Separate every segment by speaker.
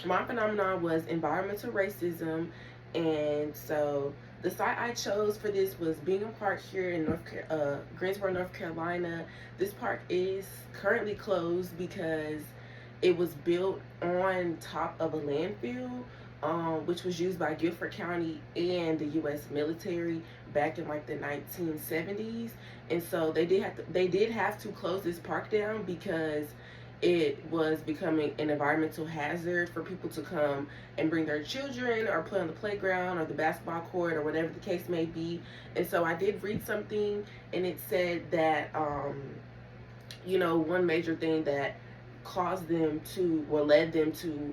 Speaker 1: My phenomenon was environmental racism, and so the site I chose for this was Bingham Park here in Greensboro, North Carolina. This park is currently closed because it was built on top of a landfill, which was used by Guilford County and the U.S. military back in like the 1970s, and so they did have to close this park down because it was becoming an environmental hazard for people to come and bring their children or play on the playground or the basketball court or whatever the case may be. And so I did read something, and it said that one major thing that caused them to or led them to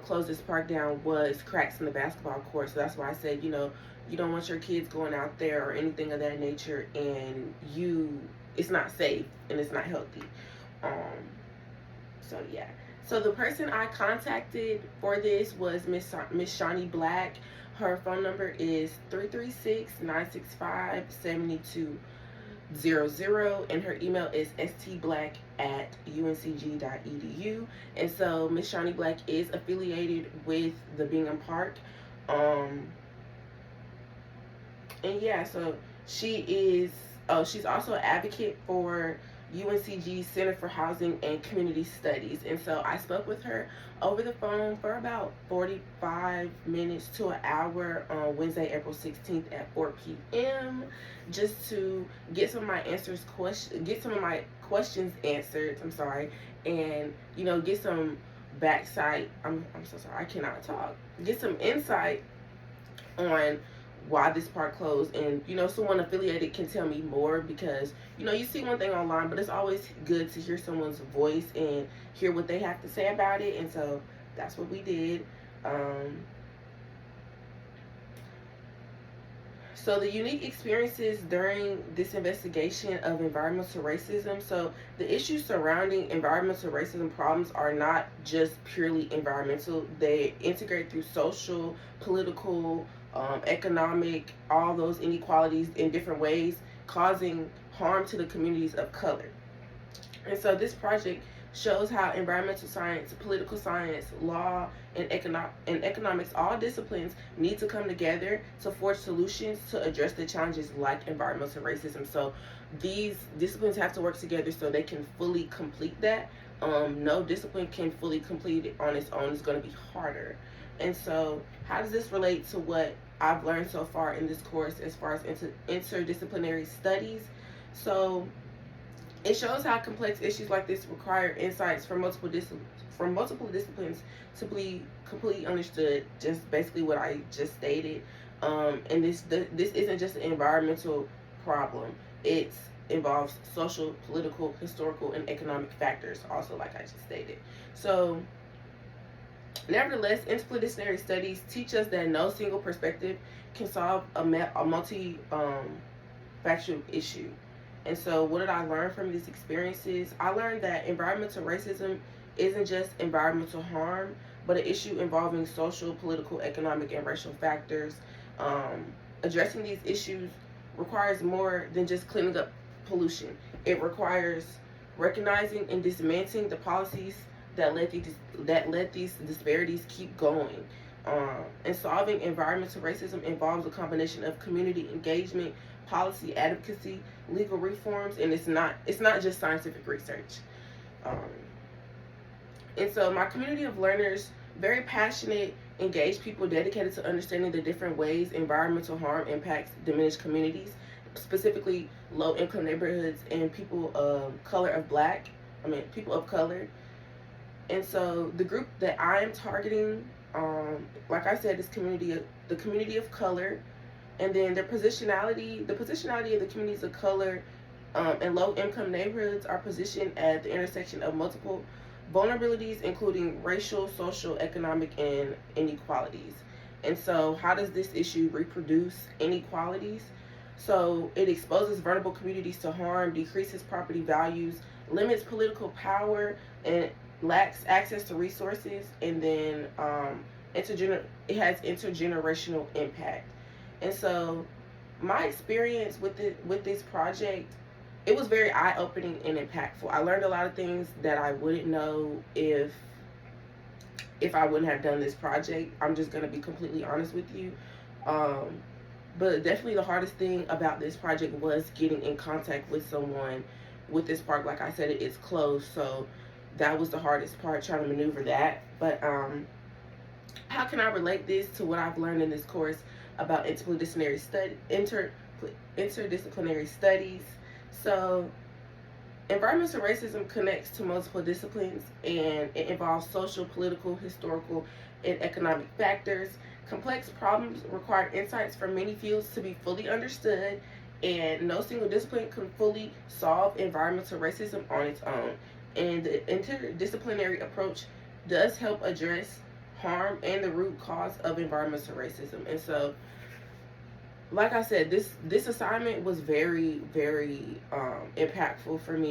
Speaker 1: close this park down was cracks in the basketball court. So that's why I said, you don't want your kids going out there or anything of that nature, and it's not safe and it's not healthy. Um, so yeah. So the person I contacted for this was Miss Shawnee Black. Her phone number is 336-965-7200, and her email is stblack@uncg.edu. And so Miss Shawnee Black is affiliated with the Bingham Park. Um, and yeah, so she's also an advocate for UNCG Center for Housing and Community Studies. And so I spoke with her over the phone for about 45 minutes to an hour on Wednesday, April 16th at 4 p.m. just to get some of my questions answered. I'm sorry, and get some backside. I'm so sorry. I cannot talk. Get some insight on why this park closed, and someone affiliated can tell me more, because you see one thing online, but it's always good to hear someone's voice and hear what they have to say about it. And so that's what we did. So the unique experiences during this investigation of environmental racism. So the issues surrounding environmental racism problems are not just purely environmental. They integrate through social, political, economic, all those inequalities in different ways, causing harm to the communities of color. And so this project shows how environmental science, political science, law, and economics, all disciplines need to come together to forge solutions to address the challenges like environmental racism. So these disciplines have to work together so they can fully complete that. No discipline can fully complete it on its own. It's going to be harder. And so how does this relate to what I've learned so far in this course as far as interdisciplinary studies? So it shows how complex issues like this require insights from multiple disciplines to be completely understood. Just basically what I just stated. And this isn't just an environmental problem. It involves social, political, historical, and economic factors. Also, like I just stated. So, nevertheless, interdisciplinary studies teach us that no single perspective can solve a multi factual issue. And so, what did I learn from these experiences? I learned that environmental racism isn't just environmental harm, but an issue involving social, political, economic, and racial factors. Addressing these issues requires more than just cleaning up pollution. It requires recognizing and dismantling the policies that let these disparities keep going. And solving environmental racism involves a combination of community engagement, policy advocacy, legal reforms, and it's not just scientific research. Um, and so my community of learners, very passionate, engaged people dedicated to understanding the different ways environmental harm impacts diminished communities, specifically low income neighborhoods and people of color. And so the group that I am targeting, like I said, is the community of color, and then the positionality of the communities of color and low income neighborhoods are positioned at the intersection of multiple vulnerabilities, including racial, social, economic, and inequalities. And so, how does this issue reproduce inequalities? So, it exposes vulnerable communities to harm, decreases property values, limits political power, and lacks access to resources, and then it has intergenerational impact. And so, my experience with this project, it was very eye opening and impactful. I learned a lot of things that I wouldn't know if if I wouldn't have done this project. I'm just going to be completely honest with you. Um, but definitely the hardest thing about this project was getting in contact with someone with this park. Like I said, it's closed, so that was the hardest part, trying to maneuver that. But how can I relate this to what I've learned in this course about interdisciplinary studies? So environmental racism connects to multiple disciplines, and it involves social, political, historical, and economic factors. Complex problems require insights from many fields to be fully understood, and no single discipline can fully solve environmental racism on its own. And the interdisciplinary approach does help address harm and the root cause of environmental racism. And so, like I said, this assignment was very, very impactful for me.